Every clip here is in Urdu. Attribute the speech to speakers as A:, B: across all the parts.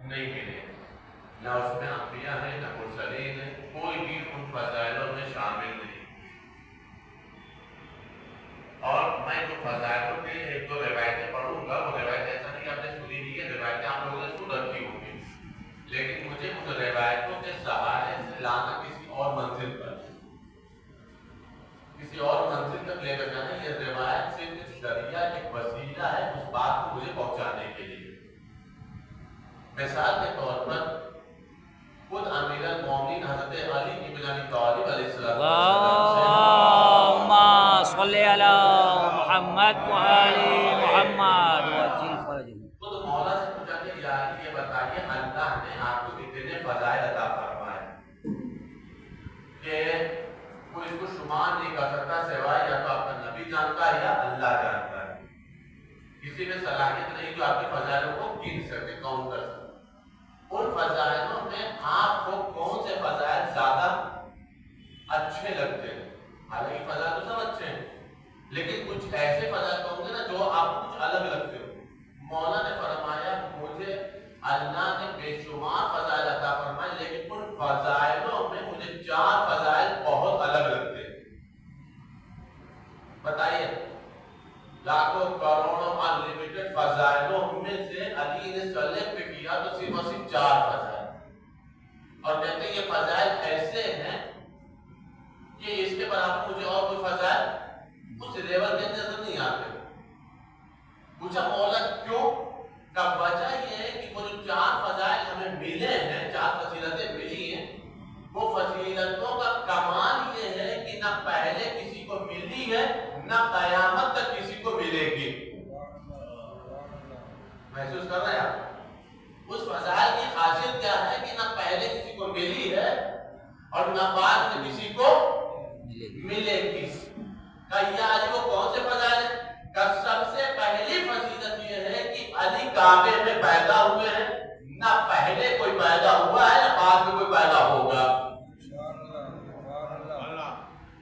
A: نہیں ملے، نہ اس میں انبیاء ہیں نہ مرسلین ہیں، کوئی بھی ان فضائلوں میں شامل نہیں۔ اور میں جو فضائلوں کی ایک دو روایتیں پڑھوں گا، وہ روایتیں ایسا نہیں کہ آپ نے سنی نہیں ہے، روایتیں آپ لوگوں نے سن رکھی ہوں گی، لیکن مجھے ان روایتوں کے سہارے سے لانا کسی اور منزل پر، کسی اور منزل تک لے کر جانا، یہ روایت صرف ایک ذریعہ، ایک وسیلہ ہے اس بات کو مجھے پہنچانے کے لیے۔ مثال کے طور پر خود امیر المومنین حضرت علی بن ابی طالب علیہ السلام
B: اللہم صلی علی محمد و آل محمد وعجل فرجہ۔
A: خود مولا سے پوچھا کہ یا علی یہ بتائیے اللہ نے آپ کو کتنے فضائل عطا فرمائے کہ کوئی اس کو شمار نہیں کر سکتا سوائے یا تو آپ کا نبی جانتا ہے یا اللہ جانتا ہے۔ کسی میں صلاحیت نہیں جو آپ کے فضائلوں کو گن سکتے، کاؤنٹ کر سکتے۔ ان فضائلوں میں آپ کو کون سے فضائل زیادہ اچھے لگتے ہیں؟ حالانکہ فضائل تو سب اچھے ہیں، لیکن کچھ ایسے فضائل ہوں گے نا جو آپ کو کچھ الگ لگتے ہو۔ مولا نے فرمایا مجھے اللہ نے بے شمار فضائل عطا فرمائے، لیکن ان فضائلوں میں مجھے 4 فضائل بہت الگ لگتے ہیں۔ بتائیے، لاکھوں کروڑوں انلمیٹڈ فضائلوں میں سے علی نے سلیکٹ کیا تو صرف اور صرف 4 فضائل، اور کہتے ہیں یہ فضائل ایسے ہیں کہ اس کے برابر مجھے اور کوئی فضائل اس لیول کے نظر نہیں آتے۔ پوچھا مولا کیوں؟ کا وجہ یہ ہے کہ وہ جو 4 فضائل ہمیں ملے ہیں، 4 فضیلتیں ملی ہیں، وہ فضیلتوں کا کمال یہ ہے کہ نہ پہلے کسی کو ملی ہے نہ قیامت تک کسی کو ملے گی۔ محسوس کر رہے ہیں آپ؟ اس فضائل کی خاصیت کیا ہے کہ نہ پہلے کسی کو ملی ہے اور نہ بعد میں کسی کو ملے گی۔ علی وہ کون سے فضائل ہیں؟ سب سے پہلی فضیلت یہ ہے کہ علی کعبے میں پیدا ہوئے ہیں، نہ پہلے کوئی پیدا ہوا ہے نہ بعد میں کوئی پیدا ہوگا۔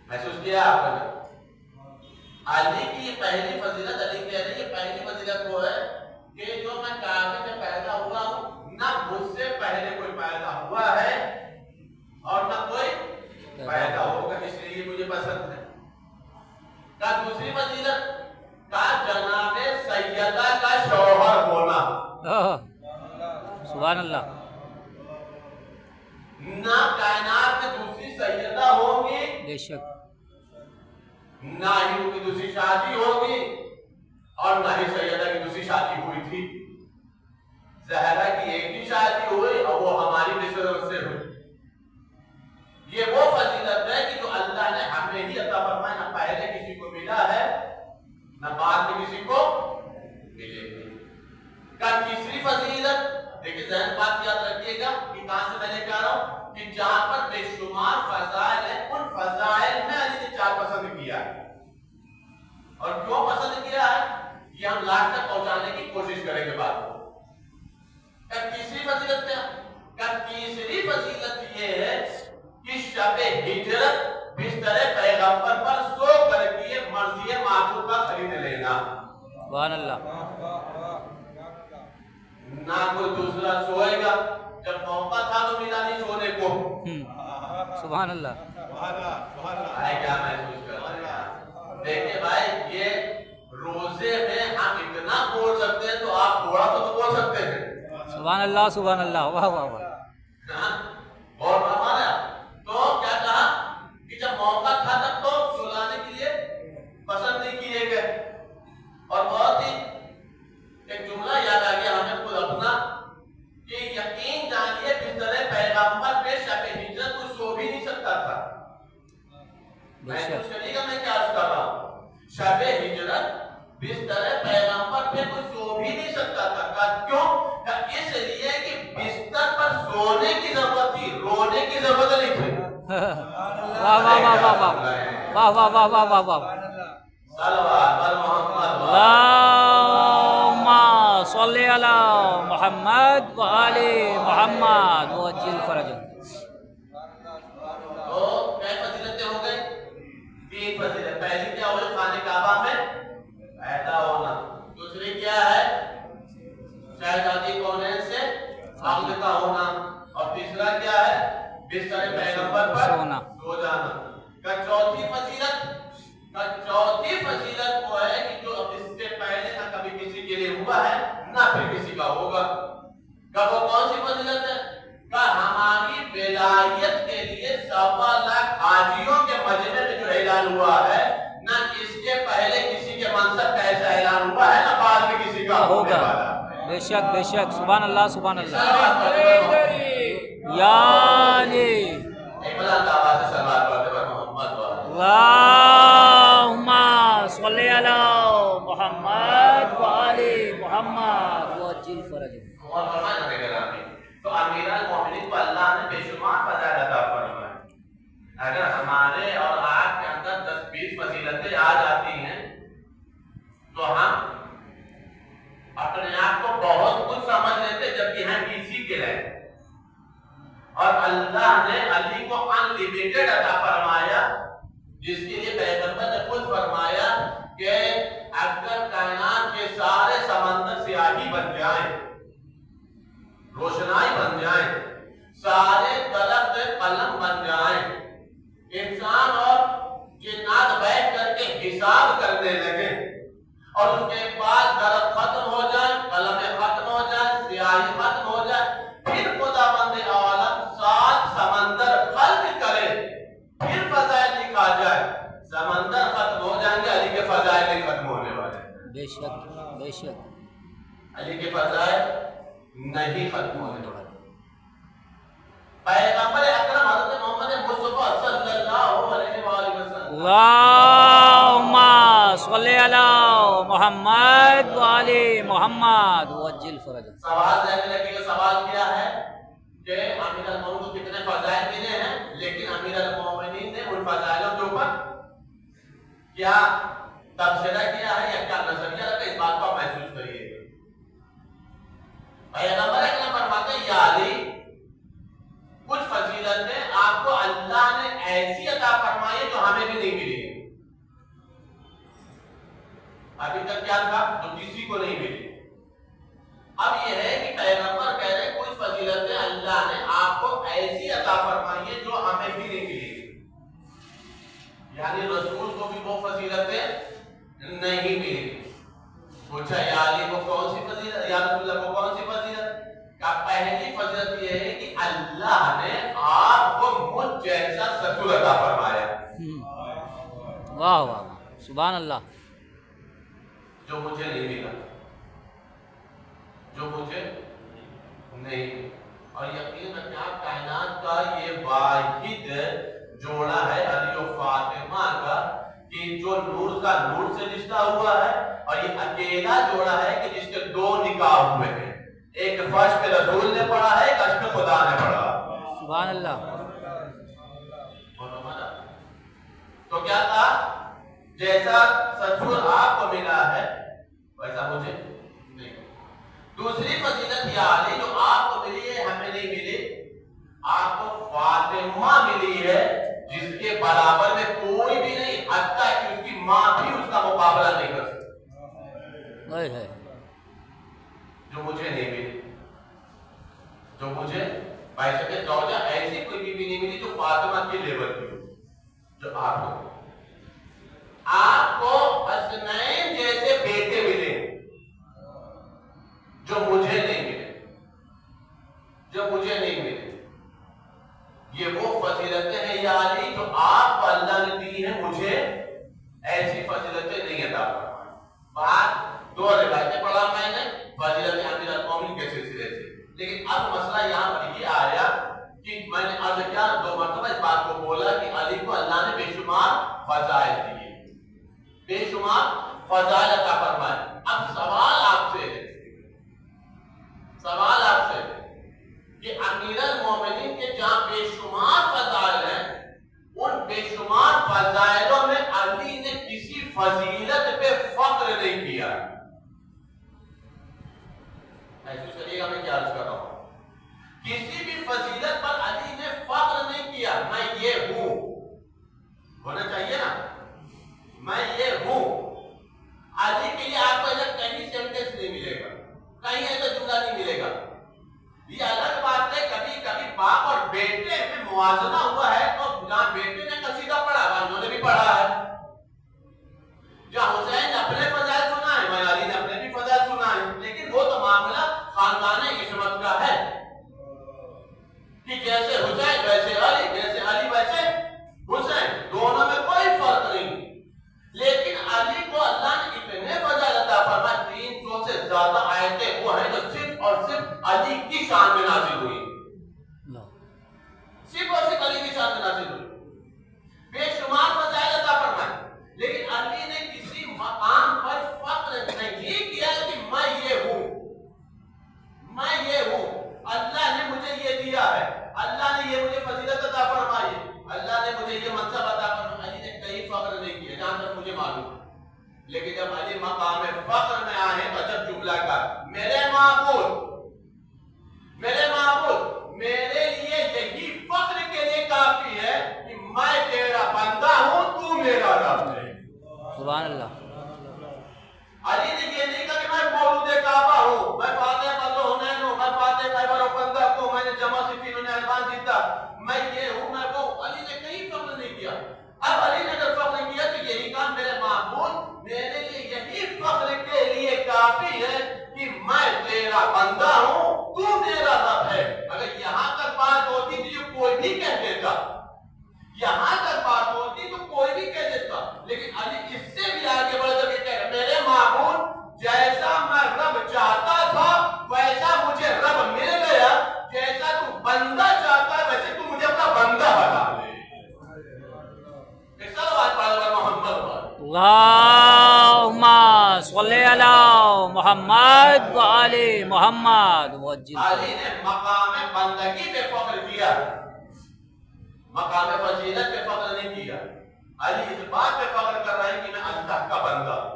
A: محسوس کیا آپ نے؟ علی کی یہ پہلی فضیلت، علی کہہ رہے ہیں یہ پہلی فضیلت وہ ہے کہ جو میں کعبے میں پیدا ہوا ہوں، نہ مجھ سے پہلے کوئی پیدا ہوا ہے اور نہ کوئی پیدا ہوگا، اس لیے یہ مجھے پسند ہے۔ کا دوسری فضیلت کا جناب سیدہ کا شوہر ہونا۔
B: سبحان اللہ۔
A: نہ کائنات میں دوسری سیدہ ہوگی،
B: بے شک،
A: نہ ہی ان کی دوسری شادی ہوگی، اور نہ ہی سیدہ کی دوسری شادی ہوئی تھی۔ زہرا کی ایک ہی شادی ہوئی اور وہ ہماری نسبت سے ہوئی۔ یہ وہ فضیلت ہے کہ جو اللہ نے ہمیں ہی عطا فرمایا، نہ پہلے کسی کو ملا ہے نہ بعد میں کسی کو ملے گی۔ کا تیسری فضیلت، دیکھیں ذہن بات یاد رکھیے گا کہ کہاں سے میں لے کے آ رہا ہوں، کہ جہاں پر بے شمار فضائل ہیں ان فضائل میں علی نے 4 پسند کیا ہے۔ اور کیوں پسند کیا ہے یہ ہم لاکھ تک پہنچانے کی کوشش کریں گے بات کو۔ کا تیسری فضیلت کیا؟ کا تیسری فضیلت یہ ہے کہ شب ہجرت بستر پیغمبر پر سو کر کے مرضی معبود کا خرید لینا۔
B: سبحان اللہ۔
A: نہ کوئی دوسرا سوئے گا، جب موقع تھا تو ملا نہیں سونے کو۔
B: سبحان اللہ۔
A: بھائی کیا محسوس کر رہے ہیں؟ دیکھیں بھائی، یہ روزے میں ہم اتنا بول سکتے ہیں تو آپ تھوڑا سا تو بول سکتے ہیں۔
B: سبحان اللہ، سبحان اللہ، واہ واہ واہ۔
A: اور ہمارا تو کیا کہا کہ جب موقع تھا تب تو سلانے کے لیے پسند نہیں کیے گئے۔ اور بہت ہی ایک جملہ یاد آ گیا ہمیں خود اپنا کہ یقین جانیے بستر پیغمبر پہ شب ہجرت کوئی سو بھی نہیں سکتا تھا۔ محسوس کریے گا میں کیا عرض کر رہا ہوں، شب ہجرت بستر پیغمبر پہ کوئی سو بھی نہیں سکتا تھا۔ کیوں؟ اس لیے کہ بستر پر سونے کی ضرورت تھی، رونے کی ضرورت نہیں تھی۔
B: واہ واہ واہ واہ واہ واہ واہ واہ واہ واہ واہ۔ اللہم صلی علی محمد و آل محمد وعجل فرجہ۔
A: تو کئی فضیلتیں ہو گئی؟ 3 فضیلت۔ پہلی کیا ہوئی؟ خانہ کعبہ میں پیدا ہونا۔ دوسری کیا ہے؟ شہزادی کونین سے عقد کا ہونا، اور تیسرا کیا ہے؟ بستر پیغمبر پر
B: سونا
A: سو جانا کا چوتھی فضیلت وہ ہے کہ جو اس سے پہلے نہ کبھی کسی کے لیے ہوا ہے نہ پھر کسی کا ہوگا۔ کب وہ کون سی فضیلت ہے؟ کہ ہماری ولایت کے لیے 1.25 حاجیوں کے مجمع میں جو اعلان ہوا ہے، نہ اس کے پہلے کسی کے منصب کا ایسا اعلان ہوا ہے، نہ بعد میں کسی کا ہوگا۔
B: بے شک بے شک، سبحان اللہ سبحان اللہ، یعنی اللہم صلی علی محمد و آل محمد وعجل فرجہ۔
A: تو امیر المومنین کو اللہ نے بے شمار فضائل عطا فرمائے۔ اگر ہمارے اور آپ کے اندر 10-20 فضیلتیں آ جاتی ہیں تو ہم اپنے آپ کو بہت کچھ سمجھ لیتے، جبکہ ہم اسی کے رہے۔ اور اللہ نے علی کو انلیمیٹڈ عطا فرمایا، جس کے لیے پیغمبر نے خود فرمایا کہ اگر کائنات کے سارے سمندر سیاہی بن جائیں، روشنائی بن جائیں، سارے درخت قلم بن جائیں، انسان اور جنات بیٹھ کر کے حساب کرنے لگیں، اور اس کے بعد درخت ختم ہو جائے، قلم ختم ہو جائے، سیاہی ختم ہو جائے، پھر خداوند عالم 7 سمندر خلق کرے، پھر فضائل لکھا جائے، سمندر ختم ہو جائیں گے، علی کے فضائل نہیں ختم ہونے والے۔
B: بے شک بے شک،
A: علی کے فضائل نہیں ختم ہونے والے۔ پیغمبر اکرم حضرت محمد مصطفیٰ صلی اللہ علیہ وآلہ وسلم،
B: اللہم صلی علی محمد و آل محمد وعجل فرجہ۔
A: سوال ذہن میں لگے گا، سوال کیا ہے کہ امیر المومنین کو کتنے فضائل ملے ہیں، لیکن امیر المومنین نے ان فضائلوں کے اوپر کیا تبصرہ کیا ہے یا کیا نظریہ رکھا، اس بات کو آپ محسوس کریے۔ پیغمبر اکرم فرماتے ہیں یا علی، کچھ فضیلتیں آپ کو اللہ نے ایسی عطا فرمائی ہے جو ہمیں بھی نہیں ملی، ابھی تک کیا تھا جو کسی کو نہیں ملی۔ اب یہ ہے کہ پیغمبر کہہ رہے ہیں کچھ فضیلتیں اللہ نے آپ کو ایسی عطا فرمائی ہے جو ہمیں بھی نہیں ملی، یعنی رسول کو بھی وہ فضیلتیں نہیں ملی۔ پوچھا یا علی وہ کون سی فضیلت، یا رسول اللہ وہ کون سی فضیلت؟ کہ پہلی فضیلت یہ ہے کہ اللہ نے آپ کو مجھ جیسا سسر عطا فرمایا۔
B: واہ واہ سبحان اللہ،
A: جو مجھے نہیں ملا، جو مجھے نہیں، اور یقین رکھیں آپ کائنات کا یہ واحد جوڑا ہے علی و فاطمہ کا کہ جو نور کا نور سے رشتہ ہوا ہے، اور یہ اکیلا جوڑا ہے کہ جس کے 2 نکاح ہوئے ہیں، ایک فرش پہ رسول نے پڑھا ہے، ایک عرش پہ خدا نے پڑھا۔
B: سبحان اللہ۔
A: تو کیا تھا، جیسا سسر آپ کو ملا ہے ویسا مجھے نہیں۔ دوسری فضیلت یہ علی جو آپ کو ملی ہے ہمیں نہیں ملی، آپ کو فاطمہ ملی ہے جس کے برابر میں کوئی بھی نہیں، حتیٰ کہ اس کی ماں بھی اس کا مقابلہ نہیں کر سکتی، جو مجھے نہیں ملی، جو مجھے بائشت زوجہ ایسی کوئی بھی نہیں ملی جو فاطمہ کی لیول کی ہو، جو آپ کو حسنین جیسے بیٹے ملے جو مجھے نہیں ملے، جو مجھے نہیں ملے۔ یہ وہ فضیلتیں ہیں یا علی جو آپ کو اللہ نے دی ہیں، مجھے ایسی فضیلتیں نہیں عطا فرمائیں۔ بات 2 روایتیں پڑھا میں نے فضیلت امیر المومنین کے سلسلے سے، لیکن اب مسئلہ یہاں پر یہ آیا کہ میں نے عرض کیا 2 مرتبہ اس بات کو بولا کہ علی کو اللہ نے بے شمار فضائل دیے، بے شمار فضائل عطا فرمائے۔ اب سوال آپ سے ہے کہ امیر المومنین کے جہاں بے شمار فضائل ہیں، ان بے شمار فضائلوں میں علی نے کسی فضیلت پہ فخر نہیں کیا۔ محسوس کریے گا میں کیا عرض کر رہا ہوں، کسی بھی فضیلت پر علی نے فخر نہیں کیا، میں یہ ہوں، ہونا چاہیے نا، میں یہ ہوں۔ علی کے لیے آپ کو ایسا کہیں سینٹنس نہیں ملے گا، کہیں ایسا جملہ نہیں ملے گا یہ الگ بات ہے، کبھی کبھی باپ اور بیٹے میں موازنہ ہوا ہے تو جہاں بیٹے نے قصیدہ پڑھا بھائیوں نے بھی پڑھا ہے، جہاں حسین نے اپنے فضائل سنا ہے، میں علی نے اپنے بھی فضائل سنا ہے، لیکن وہ تو معاملہ خاندان عصمت کا ہے کہ جیسے حسین ویسے علی، جیسے علی ویسے حسین، دونوں میں کوئی فرق نہیں، لیکن علی کو اللہ نے اتنے فضائل عطا فرمائے، 300 سے زیادہ آیتیں وہ ہیں جو صرف اور صرف علی کی شان میں نازل ہوئی، صرف اور صرف علی کی شان میں نازل ہوئی، بے شمار فضائل عطا فرمائے، لیکن علی نے کسی مقام پر فخر نہیں کیا کہ میں یہ ہوں، میں یہ ہوں، اللہ نے مجھے یہ دیا ہے، اللہ نے یہ مجھے فضیلت عطا فرمائی ہے، اللہ نے مجھے یہ منصب عطا فرمایا، علی نے کہیں فخر نہیں کیا جہاں تک مجھے معلوم ہے، لیکن جب علی مقام فخر میں آئے تو جب جملہ کا میرے معبود میرے لیے یہی فخر کے لیے کافی ہے کہ میں تیرا بندہ ہوں، تو میرا رب ہے،
B: سبحان اللہ۔
A: علی نے یہ نہیں کہا کہ میں مولود کعبہ ہوں، میں فاتح بدر حنین ہوں، میں فاتح خیبر و خندق ہوں، میں نے جمع صفین و نہروان جیتا، میں یہ ہوں میں وہ، علی نے کہیں فخر نہیں کیا۔ اب علی نے اگر فخر کیا تو یہی کہا میرے معبود میرے لیے یہی فخر کے لیے کافی ہے کہ میں تیرا بندہ ہوں، تو میرا رب ہے۔ اگر یہاں تک بات ہوتی تو یہ کوئی بھی کہہ دیتا، یہاں تک بات ہوتی تو کوئی بھی کہہ دیتا، لیکن علی اس سے بھی آگے بڑھ کر یہ کہہ رہا میرے معبود جیسا میں رب چاہتا تھا ویسا مجھے رب مل گیا، جیسا تو بندہ چاہتا ہے ویسے تو مجھے اپنا بندہ بنا لے۔ ایک سلوات پڑھ کر محمد پر
B: اللہم صلی علی محمد و آل محمد وعجل۔
A: علی نے مقام بندگی پہ فخر کیا، مقام فضیلت پہ فخر نہیں کیا۔ علی اس بات پہ فخر کر رہے ہیں کہ میں اللہ کا بندہ ہوں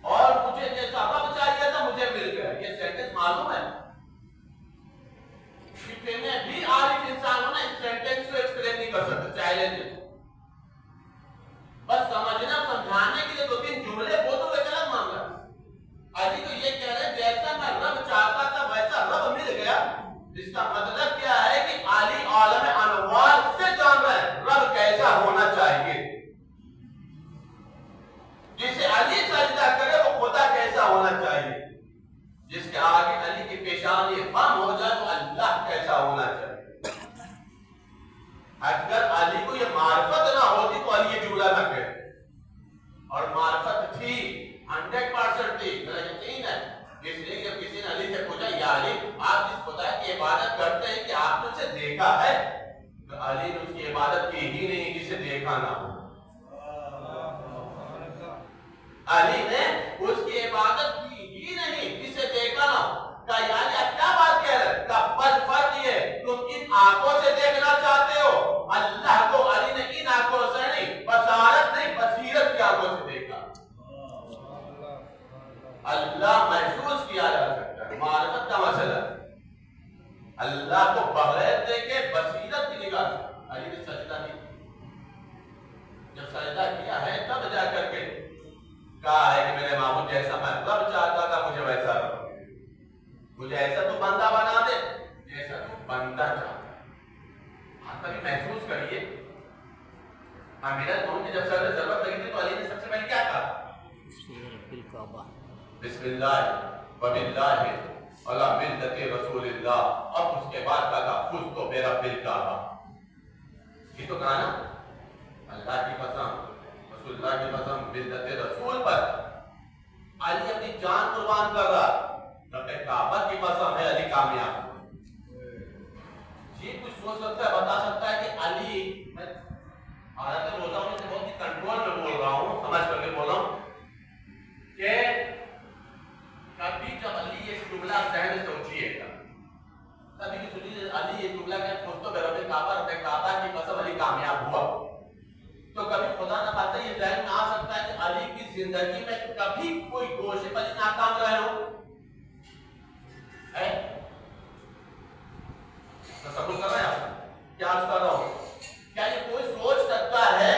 A: اور مجھے جیسا رب چاہیے تھا مجھے مل گیا۔ یہ سینٹنس معلوم ہے، کتنے بھی عارف انسان ہونا اس سینٹنس کو ایکسپلین نہیں کر سکتے، چیلنج ہے۔ بس سمجھنا سمجھانے کے لیے 2-3 جملے بولو ایک الگ معاملہ ہے۔ علی تو یہ کہہ رہے ہیں جیسا میں رب چاہتا تھا ویسا رب مل گیا، اس کا مطلب کیا ہے کہ علی عالم انوار سے جان رہے ہیں رب کیسا ہونا چاہیے، جسے علی سجدہ کرے وہ خدا کیسا ہونا چاہیے، جس کے آگے علی کی پیشانی خم ہو جائے تو اللہ کیسا ہونا چاہیے۔ اگر علی کو یہ معرفت نہ ہوتی تو علی یہ جملہ نہ کہے، اور معرفت تھی 100% تھی، میرا یقین ہے، اس لیے جب کسی نے علی سے پوچھا یا علی آپ جس خدا کی عبادت کرتے ہیں کہ آپ نے اسے دیکھا ہے، تو علی نے اس کی عبادت کی ہی نہیں جسے دیکھا نہ ہو۔ علی نے اس کی عبادت کی ہی نہیں جسے دیکھا نہ ہو۔ کہا یا علی آپ کیا بات کہہ رہے ہیں؟ کہا بس فرق یہ تم ان آنکھوں سے دیکھنا چاہتے ہو، اللہ کو علی نے ان آنکھوں سے نہیں، بصارت نہیں بصیرت کی آنکھوں سے دیکھا۔ اللہ محسوس کیا جا سکتا ہے، معرفت کا مسئلہ ہے۔ اللہ کو بغیر دیکھے بصیرت کی نگاہ سے علی نے سجدہ نہیں کیا۔ جب سجدہ کیا ہے تب جا کر کے کہا ہے کہ میرے معبود جیسا میں رب چاہتا تھا مجھے ویسا رب، مجھے ایسا تو بندہ بنا دے جیسا تو بندہ چاہتا ہے۔ آپ کبھی محسوس کریے امیرالمومنین کی جب سر ضرورت لگی تھی تو علی نے سب سے پہلے کیا کہا؟ بسم اللہ وباللہ علی ملت رسول اللہ، اور اس کے بعد کہا خود تو میرا بالکعبہ۔ یہ تو کہا نا اللہ کی قسم رسول اللہ کی قسم ملت رسول پر علی اپنی جان قربان کر رہا، رب کعبہ کی قسم ہے علی کامیاب۔ جی کچھ سوچ سکتا ہے بتا سکتا ہے کہ علی، میں حالانکہ روزہ ہونے سے بہت ہی کنٹرول میں بول رہا ہوں، سمجھ کر کے بول رہا ہوں کہ کبھی جب علی یہ جملہ ذہن میں سوچیے گا، کبھی کہ سوچیے علی یہ جملہ کہ خود تو رب کعبہ کی قسم علی کامیاب ہوا، تو کبھی خدا نہ خواستہ یہ ذہن میں آ سکتا ہے کہ علی کی زندگی میں کبھی کوئی گوشے پر ناکام رہے ہو؟ تصور کر رہے ہیں آپ کیا عرض کر رہا ہوں؟ کیا یہ کوئی سوچ سکتا ہے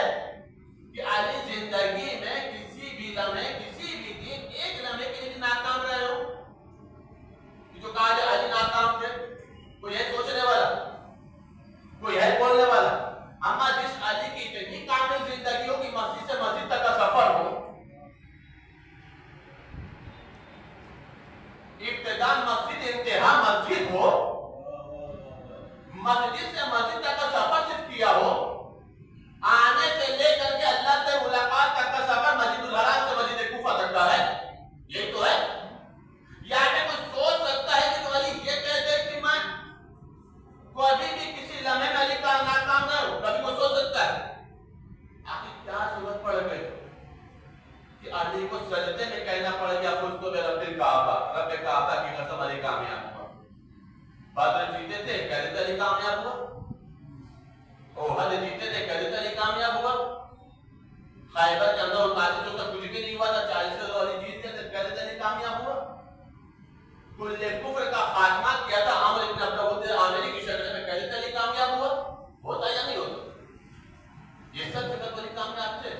A: کہ علی زندگی میں کسی بھی لمحے کسی بھی دن ایک لمحے کے لیے ناکام رہے ہو؟ جو کہا جائے علی ناکام ابتدا مسجد انتہا مسجد ہو، مسجد سے مسجد تک کا سفر صرف کیا ہو، آنے سے لے کر کے اللہ سے ملاقات تک کا سفر مسجد الحرام سے مسجد کوفہ تک کا ہے، یہ تو ہے۔ یعنی کوئی سوچ سکتا ہے کہ علی یہ کہہ دے کہ میں کبھی بھی کسی لمحے میں علی کا ناکام نہ ہوں، کبھی کوئی سوچ سکتا ہے؟ آخر کیا ضرورت پڑ گئی کہ علی کو سجدے میں کہنا پڑ گیا فزت برب الکعبہ، رب کعبہ کی قسم علی کامیاب ہوا؟ بدر جیتے تھے کہتے تھے علی کامیاب ہوا، احد جیتے تھے کہتے تھے علی کامیاب ہوا، خیبر کے اندر 39 تک کچھ بھی نہیں ہوا تھا، 40 سے علی جیت گئے تھے کہتے تھے علی کامیاب ہوا۔ کل کفر کا خاتمہ کیا تھا عمرو بن عبد العزیز عامری کی شکل میں کہتے تھے علی کامیاب ہوا، ہوتا یا نہیں ہوتا؟ یہ سب جگہ علی کامیاب تھے،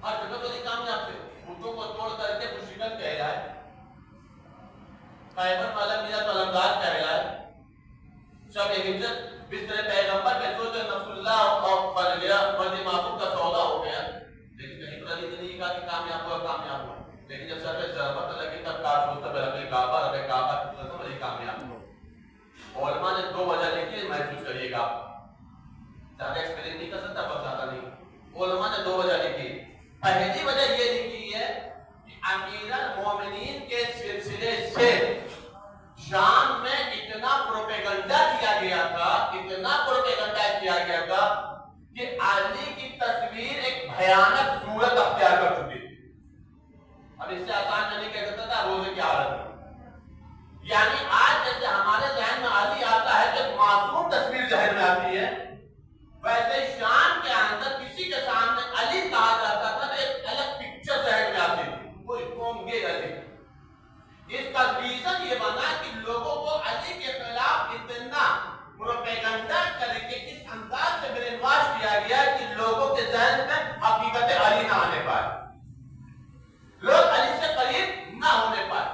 A: ہر جگہ علی کامیاب تھے، بتوں کو توڑ کر کے مشرکن کہلائے، خیبر والا میرا طلبگار کہلائے، شب ہجرت بستر پیغمبر پہ سوچ نفس اللہ اور بن گیا، مرضی معبود کا سودا ہو گیا، لیکن کہیں پر علی نے نہیں کہا کہ کامیاب ہوا کامیاب ہوا، لیکن جب سر پہ ضربت لگی تب کاش ہوتا رب کعبہ رب کعبہ کی قسم علی کامیاب ہوا۔ علماء نے 2 وجہ لکھی، محسوس کریے گا، زیادہ ایکسپیرینس نہیں کر سکتا بتاتا نہیں، علماء نے 2 وجہ لکھی۔ پہلی وجہ یہ لکھی ہے کہ امیر المومنین کے سلسلے سے شام میں اتنا پروپیگنڈا کیا گیا تھا، اتنا پروپیگنڈا کیا گیا تھا کہ علی کی تصویر ایک بھیانک صورت اختیار کر چکی تھی۔ اب اس سے آسان نہیں کہہ سکتا تھا روزے کی حالت میں، یعنی آج جیسے ہمارے ذہن میں علی آتا ہے کہ معصوم تصویر ذہن میں آتی ہے، ویسے شام کے اندر کسی کے سامنے علی کہا جاتا تھا تو ایک الگ پکچر ذہن میں آتی تھی، کوئی قوم گے علی۔ اس کا ریزن یہ بنا کہ لوگوں کو علی کے خلاف اتنا پروپیگنڈا کر کے اس انداز سے برین واش کیا گیا کہ لوگوں کے ذہن میں حقیقت علی نہ آنے پائے، لوگ علی سے قریب نہ ہونے پائے۔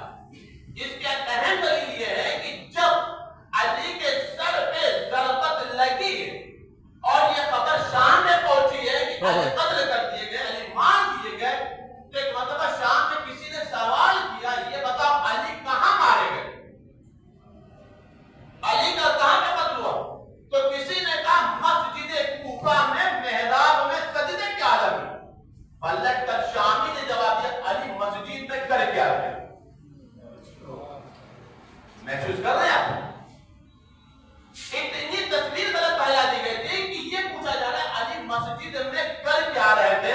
A: اس کی اہم دلیل یہ ہے کہ جب علی کے سر پہ ضربت لگی اور یہ خبر شام میں پہنچی ہے کہ علی قتل کر دیے گئے، علی مار دیے گئے، تو ایک مرتبہ شام میں کسی نے سوال کیا یہ بتاؤ علی کہاں مارے گئے، علی کا کہاں پہ قتل ہوا؟ تو کسی نے کہا مسجد کوفہ میں محراب میں سجدے کے عالم میں۔ پلٹ کر شامی نے جواب دیا علی مسجد میں کر کے آ گیا۔ محسوس کر رہے ہیں آپ؟ اتنی تصویر غلط پھیلا دی گئی تھی کہ یہ پوچھا جا رہا ہے علی مسجد میں کر کے آ رہے تھے۔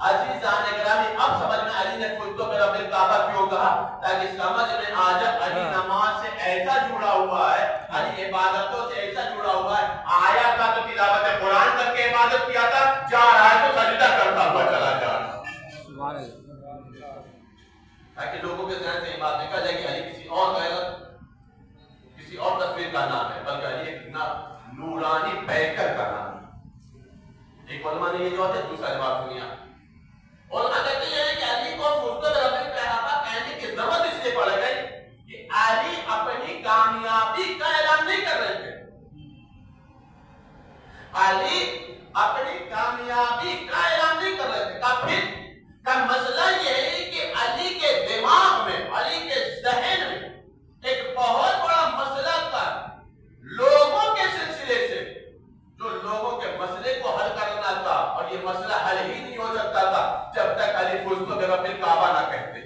A: عزیزان گرامی اب سمجھ میں علی نے فزت برب الکعبہ کیوں کہا، تاکہ سمجھ میں آ جائے علی نماز سے ایسا جڑا ہوا ہے، علی عبادتوں سے ایسا جڑا ہوا ہے، آیا تھا تو تلاوت قرآن کر کے عبادت کیا تھا، جا رہا ہے تو سجدہ کرتا ہوا چلا جا رہا، تاکہ لوگوں کے ذہن سے یہ بات نکل جائے کہ علی کسی اور غیرت کسی اور تصویر کا نام ہے، بلکہ علی ایک نورانی بیکر کا نام ہے۔ ایک علماء نے یہ جواب دیا، دوسرا جواب سنیا، علماء کہتے ہیں کہ علی کو فزت برب الکعبہ کہنے کی ضرورت اس لیے پڑ گئی کہ علی اپنی کامیابی کا اعلان نہیں کر رہے تھے، علی اپنی کامیابی کا اعلان نہیں کر رہے تھے۔ پھر کا مسئلہ یہ ہے کہ علی کے دماغ میں، علی کے ذہن میں ایک بہت بڑا مسئلہ تھا لوگوں کے سلسلے سے، جو لوگوں کے مسئلے کو حل کرنا تھا، اور یہ مسئلہ حل ہی نہیں ہو سکتا تھا جب تک علی فزت برب الکعبہ نہ کہتے۔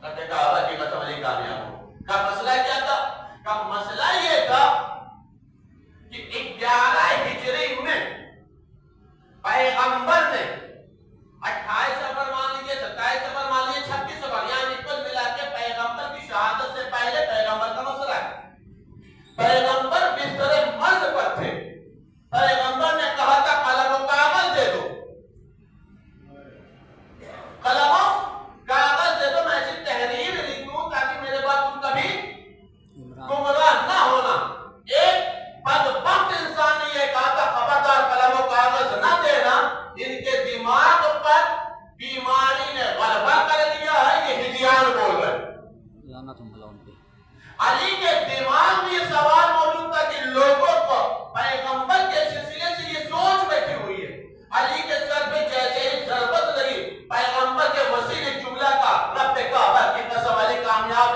A: رب کعبہ کی قسم علی کامیاب ہو کا مسئلہ کیا تھا؟ کا مسئلہ یہ تھا کہ 11 ہجری میں پیغمبر نے 28 سفر مان لیجیے، 27 سفر مان لیجیے، 36 سفر، یعنی کل ملا کے پیغمبر کی شہادت سے پہلے پیغمبر کا مسئلہ ہے۔ پیغمبر بستر مرض پر تھے، پیغمبر نے کہا تھا قلم و کاغذ دے دو، قلم و کاغذ دے دو، میں ایسی تحریر لکھوں تاکہ میرے بعد تم کبھی گمراہ نہ ہونا۔ ایک بدبخت انسان نے یہ کہا تھا خبردار قلم و کاغذ نہ دینا، ان کے دماغ پر بیماری نے غلبہ کر لیا ہے، یہ ہجیان بول رہے ہیں۔ علی کے دماغ میں یہ سوال موجود تھا کہ لوگوں کو پیغمبر کے سلسلے سے یہ سوچ بیٹھی ہوئی ہے، علی کے سر پہ جیسے ہی ضربت لگی، پیغمبر کے وسیع جملہ کا رب کعبہ کی قسم علی کامیاب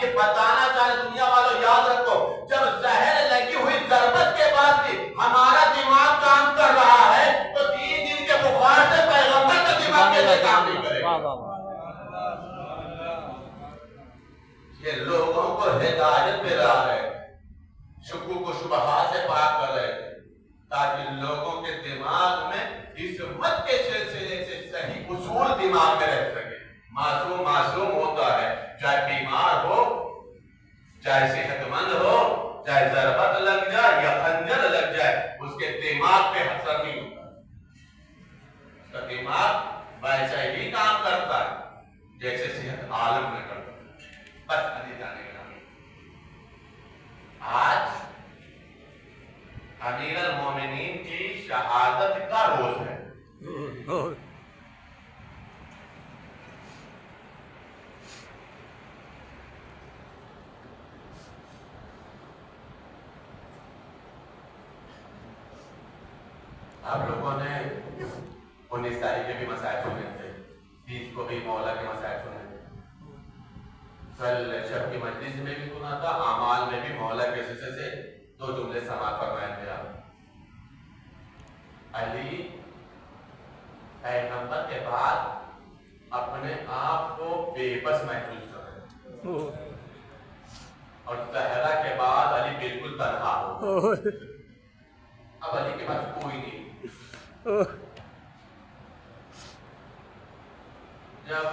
A: یہ بتانا چاہے دنیا والوں یاد رکھو جب زہر لگی ہوئی ضربت کے بعد بھی ہمارا دماغ کام کر رہا ہے تو 3 دن کے بخار سے پیغمبر کا دماغ کیسے کام نہیں کرے گا؟ یہ لوگوں کو ہدایت دے رہا ہے، شکوک و شبہات سے پاک کر رہے ہیں تاکہ لوگوں کے دماغ میں اس مت کے سلسلے سے صحیح اصول دماغ میں رہ سکے۔ معصوم معصوم ہوتا ہے، چاہے بیمار ہو، چاہے صحت مند ہو، چاہے ضربت لگ جائے یا خنجر لگ جائے، اس کے دماغ پہ اثر نہیں ہوتا، اس کا دماغ ویسا ہی کام کرتا ہے جیسے صحت عالم میں کرتا ہے۔ بس عزیزان گرامی، آج امیر المومنین کی شہادت کا روز ہے۔ آپ لوگوں نے 19 تاریخ کے بھی مسائل سنے تھے، 30 کو بھی مولا کے مسائل سنے تھے، کل شب کی مجلس میں بھی سنا تھا، اعمال میں بھی مولا کے حصے سے 2 جملے سماعت فرمائے تھے۔ علی پیغمبر کے بعد اپنے آپ کو بے بس محسوس کر رہے ہیں، اور زہرا کے بعد علی بالکل تنہا ہو، اب علی کے پاس کوئی نہیں۔ جب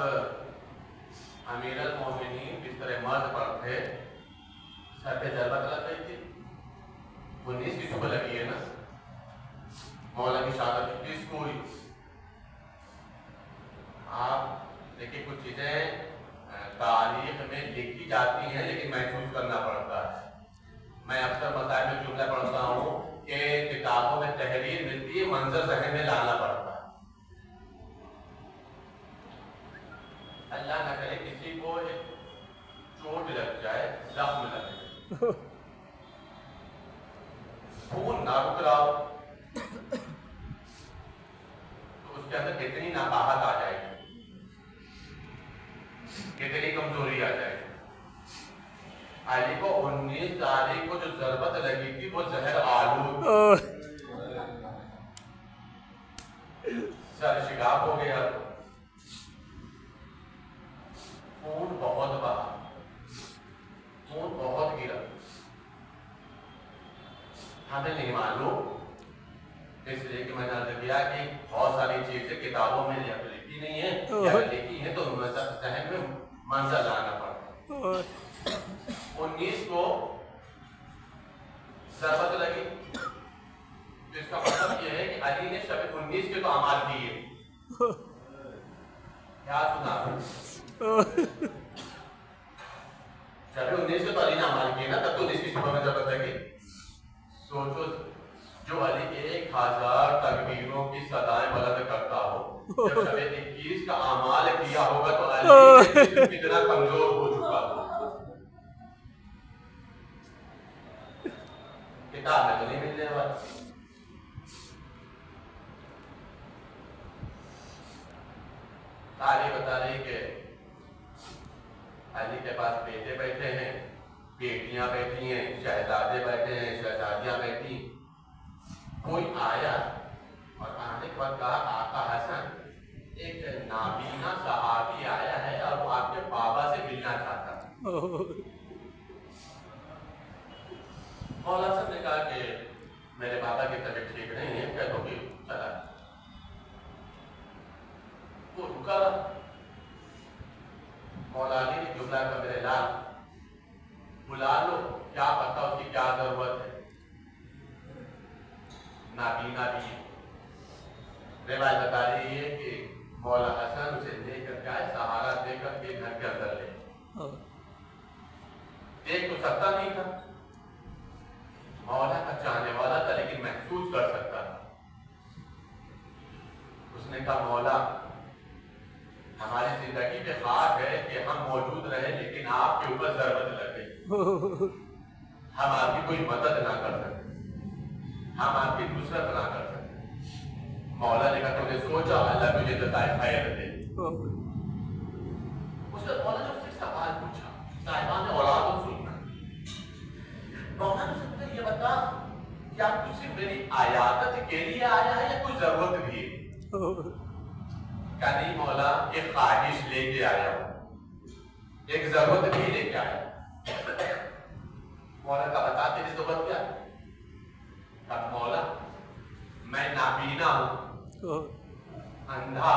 A: امیر المومنین بستر مرض پر تھے، سر پہ ضربت لگ گئی تھی، 19 کی صبح لگی ہے نا، مولا کی شہادت 20 کو ہوئی۔ آپ دیکھیں کچھ چیزیں تاریخ میں لکھی جاتی ہیں لیکن محسوس کرنا پڑتا ہے۔ میں اکثر مسائل میں جملہ پڑھتا ہوں کہ کتابوں میں تحریر ملتی ہے، منظر ذہن میں لانا پڑتا ہے۔ اللہ نہ کرے کسی کو ایک چوٹ لگ جائے، زخم لگ جائے، خون نہ رک رہا ہو تو اس کے اندر کتنی ناقاہت آ جائے گی، کتنی کمزوری آ جائے گی۔ علی کو 19 تاریخ کو جو ضربت لگی تھی وہ زہر آلود، سر شگاف ہو گیا، خون بہت بہا، خون بہت گرا، ہمیں نہیں معلوم، اس لیے کہ میں نے عرض کیا کہ بہت ساری چیزیں کتابوں میں لکھی نہیں ہیں، یا لکھی ہیں تو ذہن میں منظر لانا پڑتا ہے۔ 19 کو ضربت لگی، تو اس کا مطلب یہ ہے کہ علی نے شب 19 کے تو اعمال کیے، کیا سنا؟ شب 19 کے تو علی نے اعمال کیے نا، تب تو 19 کی صبح میں ضربت لگی۔ سوچو جو علی 1000 تکبیروں کی صدائیں بلند کرتا ہو، جب شب 21 کا اعمال کیا ہوگا تو علی کتنا کمزور ہو چکا ہو۔ کتاب میں تو نہیں ملنے والا۔ تاریخ بتا رہی کہ علی کے پاس بیٹے بیٹھے ہیں، بیٹیاں بیٹھی ہیں، شہزادے بیٹھے ہیں، شہزادیاں بیٹھی۔ کوئی آیا اور آنے کے بعد کہا آقا حسن ایک نابینا صحابی آیا ہے اور وہ آپ کے بابا سے ملنا چاہتا ہے۔ مولا صاحب نے کہا کہ میرے بابا کی طبیعت ٹھیک نہیں ہے، کہہ دو کہ چلا۔ وہ رکا، مولا علی نے جملہ کا میرے لال بلا لو، کیا پتا اس کی کیا ضرورت ہے، نابینا بھی ہے۔ روایت بتا رہی ہے کہ مولا حسن اسے لے کر جائے، سہارا دے کر کے گھر کے اندر لے، دیکھ تو سکتا نہیں تھا، مولا کا چاہنے والا تھا لیکن محسوس کر سکتا تھا۔ اس نے کہا مولا ہماری زندگی پہ خواب ہے کہ ہم موجود رہے لیکن آپ کے اوپر ضربت لگ گئی، ہم آپ کی کوئی مدد نہ کر سکتے، ہم آپ کی نصرت نہ کر سکتے۔ مولا نے کہا تم نے سوچا اللہ تجھے جزائے خیر دے۔ اس نے مولا نے اس سے سوال پوچھا، صاحبان نے مولا کا بتا تیری ضرورت کیا ہے؟ کہا مولا میں نابینا ہوں، اندھا،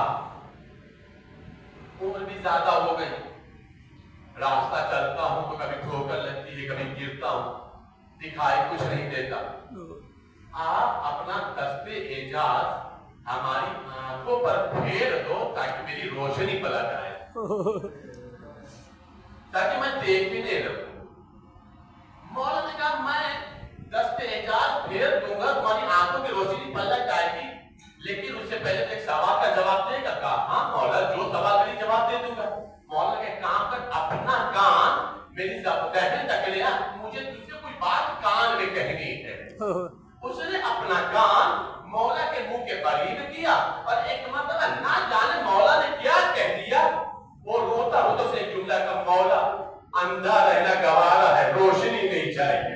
A: عمر بھی زیادہ ہو گئی، راستہ چلتا ہوں تو کبھی ٹھوکر لگتی ہے، کبھی گرتا ہوں، دکھائی کچھ نہیں دیتا، آپ اپنا دست اعجاز ہماری آنکھوں پر پھیر دو تاکہ میری روشنی پلٹ آئے، تاکہ میں دیکھ بھی نہیں رہوں۔ مولا نے کہا میں دست اعجاز پھیر دوں گا، تمہاری آنکھوں کی روشنی پلٹ آئے گی، لیکن اس سے پہلے ایک سوال کا جواب دے گا۔ کہا ہاں مولا جو سوال کری جواب دے دوں گا۔ مولا نے کام کر اپنا کان میری ذہن تک لیا، مجھے تجھ سے کوئی بات کان میں کہنی ہے۔ اس نے اپنا کان مولا کے منہ کے قریب کیا اور ایک مرتبہ نہ جانے مولا نے کیا کہہ دیا، وہ روتا روتا سے ایک جملہ کا مولا اندھا رہنا گوارا ہے، روشنی نہیں چاہیے۔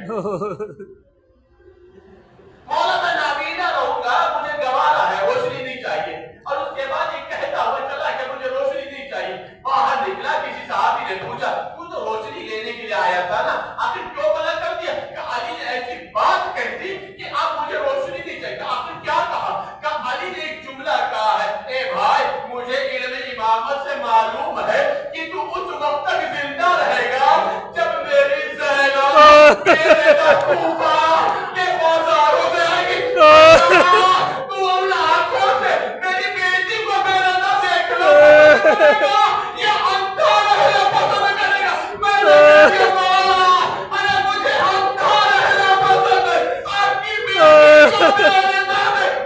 A: مولا میں نابینا رہوں گا، مجھے گوارا ہے، روشنی نہیں چاہیے۔ اور اس کے بعد یہ کہتا ہوا چلا کہ مجھے روشنی نہیں چاہیے۔ باہر نکلا، کسی صحابی نے پوچھا تو روشنی لینے کے لیے آیا تھا نا، آخر کیوں منع کر دیا؟ کہ علی نے ایسی بات کہہ دی کہ اب مجھے روشنی نہیں چاہیے۔ آخر کیا کہا؟ کہ علی نے ایک جملہ کہا ہے، اے بھائی مجھے علم امامت سے معلوم ہے کہ تو اس وقت تک زندہ رہے گا جب میری زینب میرے کوفہ کے بازاروں سے آئے گی۔ تو ان آنکھوں سے میری بیٹی کو میرا نہ دیکھ لو، یہ اندھا رہنا پسند کرے گا۔ میں نے کہا مولا ارے مجھے اندھا رہنا پسند ہے، آپ کی بیٹی کو میرے نہ دیکھ۔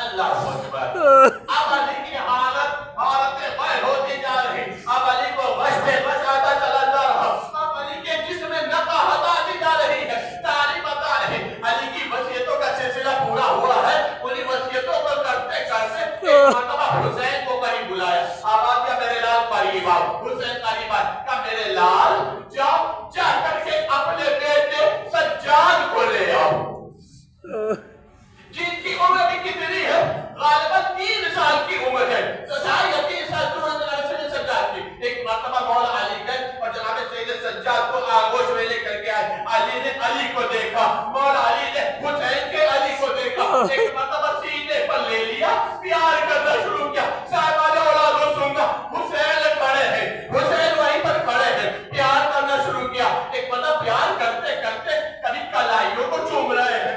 A: اللہ اکبر۔ اب علی کی حالت غیر ہوتی جا رہی، اب علی کو غش پہ غش آتا چلا جا رہا، اب علی کے جسم میں نقاہت آتی جا رہی ہے، تعلیم بتا رہی۔ علی کی وصیتوں کا سلسلہ پورا ہوا ہے، انہیں وصیتوں کو کرتے کرتے ایک مرتبہ حسین کو کہیں بلایا، آواز کیا میرے لال قریب آؤ۔ حسین قریب آئے، کہا میرے لال جاؤ جا کر کے اپنے بیٹے سجاد کو لے آؤ، جن کی عمر بھی کتنی ہے؟ غالباً 3 سال کی عمر ہے، 3 سال کی عمر جناب سید سجاد کی۔ ایک مرتبہ مولا علی گئے اور جناب سید سجاد کو آغوش میں لے کر کے آئے۔ علی نے علی کو دیکھا، مولا علی نے حسین کے علی کو دیکھا، ایک مرتبہ سینے پر لے لیا، پیار کرنا شروع کیا۔ صاحبان اولادوں سننا، حسین کھڑے ہیں، حسین وہیں پر کھڑے ہیں، پیار کرنا شروع کیا۔ ایک مرتبہ پیار کرتے کرتے کبھی کلائیوں کو چوم رہے ہیں،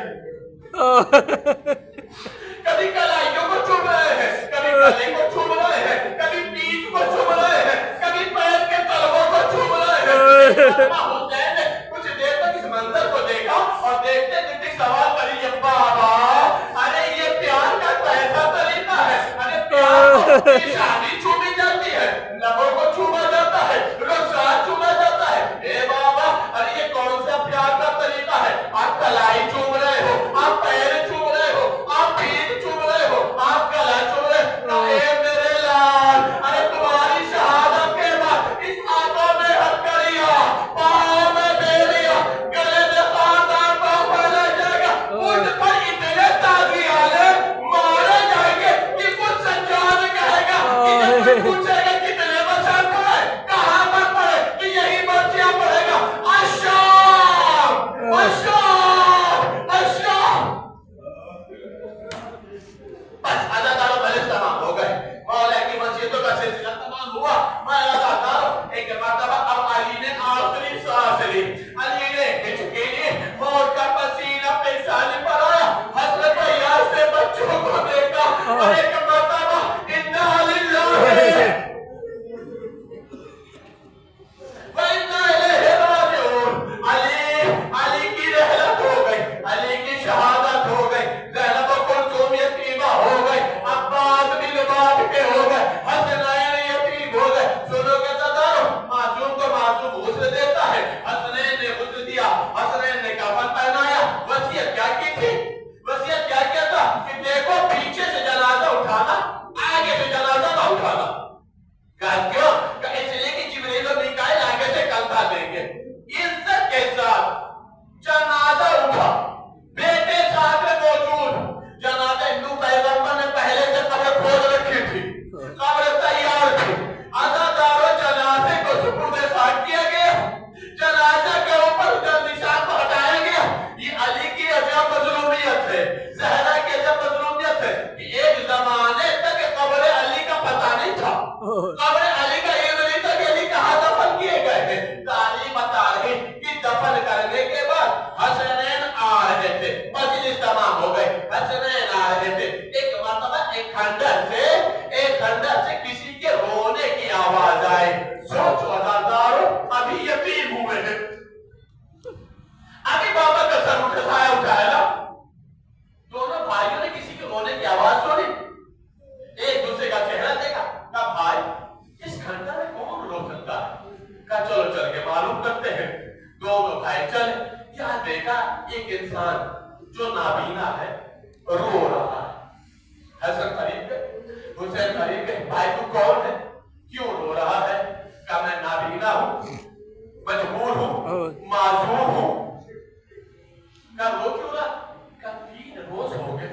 A: کبھی کلائیوں کو چوم رہے ہیں، کبھی گلے کو چوم رہے ہیں، کبھی پیٹھ کو چوم رہے ہیں، کبھی پیر کے تلووں کو چوم رہے ہیں۔ حسین نے کچھ دیر تک اس منظر کو دیکھا اور دیکھتے دیکھتے سوال کری، بابا ارے یہ پیار کا کیسا طریقہ ہے؟ ارے پیار کو شادی چومی جاتی ہے، لبوں کو چوما جاتا ہے، رخسار چوما جاتا ہے، اے بابا ارے یہ کون سا پیار کا طریقہ ہے؟ آپ کلائی چوم رہے ہو، آپ پیر چوم رہے ہو، آپ پیٹ چوم رہے ہو، آپ گلا چوم رہے ہو۔ اے میرے لال ارے تمہاری شہادت کے بعد اس آنکھوں میں ہتھکڑیاں، پاؤں میں بیڑیاں، گلے میں خاندان پاؤں پھیلا جائے گا، مجھ پر اتنے تازیانے مارے جائیں گے کہ کچھ سجاد کہے گا کہ جب کوئی پوچھے گا کتنے بچہ پڑھے، کہاں پر پڑھے، کہ یہی بچیاں پڑھے گا، اشام اشام اشام۔ بس اداداروں بھلے تمام ہو گئے، مولا کی وصیتوں کا سلسلہ تمام ہوا۔ میں اداداروں ایک مرتبہ اب علی نے آخری سانس لی، علی نے ہچکی لی، موت کا پسینہ پیشانی پر آیا، حضرت یار سے بچوں کو دیکھا اور ایک مرتبہ انا للہ وَإِنَّا إِلَيْهِ رَاجِعُونَ۔ علی کی رحلت ہو گئی، علی کی شہادت ہو گئی، زینب کلثوم یتیمہ ہو گئی، عباس بن باب کے ہو گئے، حسنین قبر علی کا علم نہیں تھا کہ علی کہاں دفن کیے گئے ہیں. تعلیم بتا رہی کہ دفن کرنے کے بعد حسنین آ رہے تھے. مجلس تمام ہو گئے. حسنین آ رہے تھے. ایک مرتبہ ایک خنڈر سے کسی کے رونے کی آواز آئی. سوچو عزادارو، ابھی یتیم ہوئے ہیں، ابھی بابا کا سر اٹھایا نا. دونوں بھائیوں نے کسی کے رونے کی آواز سنی، ایک دوسرے کا چہرہ دیکھا. کہا بھائی اس خنڈر میں کون رو سکتا ہے؟ کہا چلو چل کے معلوم کرتے ہیں. دونوں بھائی چلے. کیا دیکھا ایک انسان جو نابینا ہے رو رہا ہے. حسن قریب گئے، حسین قریب گئے. بھائی تو کون ہے؟ کیوں رو رہا ہے؟ کہا میں نابینا ہوں، مجبور ہوں، معذور ہوں. کہا رو کیوں رہا؟ کہا 3 روز ہو گئے،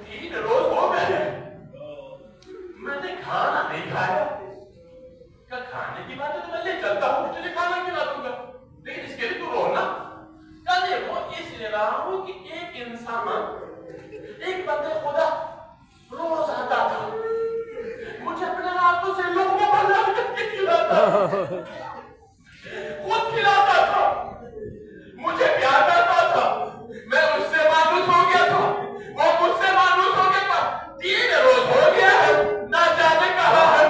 A: 3 روز ہو گئے میں نے کھانا نہیں کھایا. کہا کھانے کی بات ہے تو میں لے چلتا ہوں، تجھے کھانا کھلا دوں گا، لیکن اس کے لیے تو رونا. کہا دیکھو اس لیے رہا ہوں کہ ایک انسان، ایک بندے خدا روز آتا تھا، مجھے اپنے ہاتھوں سے لقمہ بنا کر کے کھلاتا، خود کھلاتا تھا، مجھے پیار کرتا تھا. میں اس سے مانوس ہو گیا تھا، وہ مجھ سے مانوس ہو گیا تھا. 3 روز ہو گیا ہے، نہ جانے کہاں ہے،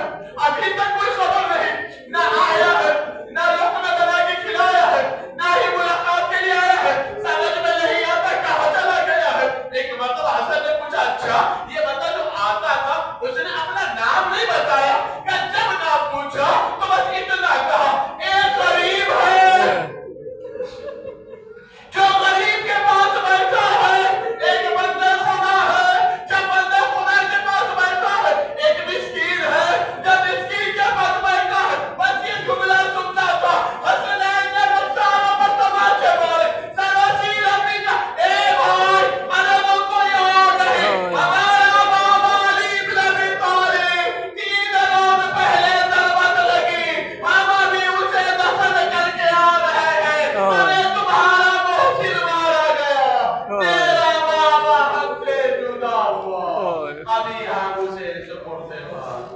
A: ابھی تک کوئی خبر نہیں، نہ آیا ہے، نہ لقمہ بنا کے کھلایا ہے، نہ ہی ملاقات کے لیے آیا ہے. سمجھ میں نہیں آتا کہاں چلا گیا ہے. ایک مرتبہ حسن نے پوچھا اچھا یہ بتا جو آتا تھا اس نے اپنا نام نہیں بتایا. کہ جب نام پوچھا تو بس اتنا کہا ایک غریب ہے جو غریب کے پاس بیٹھا ہے. ایک بندہ خدا ہے جب بندہ خدا کے پاس بیٹھا ہے. ایک مسکین ہے جب مسکین کے پاس بیٹھا ہے. بس یہ جملہ سنتا تھا. حسنین نے رخساروں پر تماچے مارے. سراسیر اپنی اے بھائی عربوں کو یاد ہے ہمارا بابا علی بن ابی طالب 3 روز پہلے ضربت لگی، ہم ابھی اسے دفن کر کے آ رہے ہیں. ارے تمہارا محسن مارا گیا، میرا بابا ہم سے جدا ہوا، ابھی ہم اسے سپرد سے باہر.